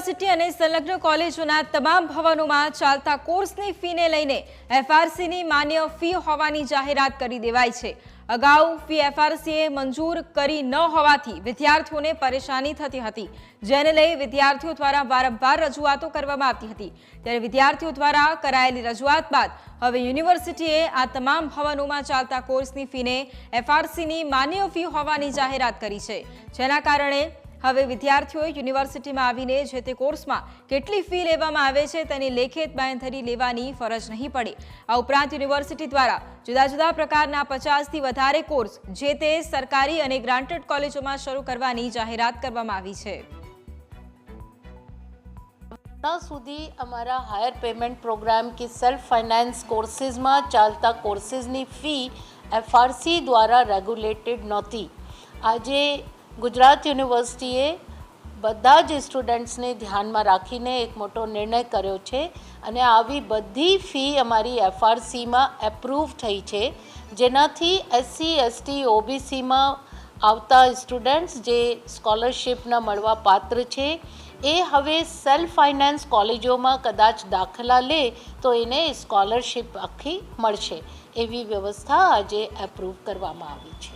University અને સંલગ્ન કોલેજોના તમામ ભવનોમાં ચાલતા કોર્સની ફીને લઈને એફઆરસીની માન્ય ફી હોવાની જાહેરાત કરી દેવાઈ છે। અગાઉ ફી એફઆરસીએ મંજૂર કરી ન હોવાથી વિદ્યાર્થીઓને પરેશાની થતી હતી, જેને લઈ વિદ્યાર્થીઓ દ્વારા વારંવાર રજૂઆતો કરવામાં આવતી હતી। ત્યારે વિદ્યાર્થીઓ દ્વારા કરાયેલી રજૂઆત બાદ હવે યુનિવર્સિટીએ આ તમામ ભવનોમાં ચાલતા કોર્સની ફીને એફઆરસીની માન્ય ફી હોવાની જાહેરાત કરી છે, જેના કારણે હવે વિદ્યાર્થીઓએ યુનિવર્સિટીમાં આવીને જે તે કોર્સમાં કેટલી ફી લેવામાં આવે છે તેની લેખિત બાંયધરી લેવાની ફરજ નહીં પડે। આ ઉપરાંત યુનિવર્સિટી દ્વારા જુદા જુદા પ્રકારના 50થી વધારે કોર્સ જે તે સરકારી અને ગ્રાન્ટેડ કોલેજોમાં શરૂ કરવાની જાહેરાત કરવામાં આવી છે। સુધી અમારા હાયર પેમેન્ટ પ્રોગ્રામ કે સેલ્ફ ફાઇનાન્સ કોર્સીસમાં ચાલતા કોર્સીસની ફી એફઆરસી દ્વારા રેગ્યુલેટેડ નહોતી। આજે ગુજરાત યુનિવર્સિટીએ બધા જ સ્ટુડન્ટ્સને ધ્યાનમાં રાખીને એક મોટો નિર્ણય કર્યો છે અને આવી બધી ફી અમારી એફઆરસીમાં એપ્રૂવ થઈ છે, જેનાથી એસસી એસટી ઓબીસીમાં આવતા સ્ટુડન્ટ્સ જે સ્કોલરશિપના મળવા પાત્ર છે એ હવે સેલ્ફ ફાઇનાન્સ કોલેજોમાં કદાચ દાખલા લે તો એને સ્કોલરશિપ આખી મળશે। એવી વ્યવસ્થા આજે એપ્રૂવ કરવામાં આવી છે।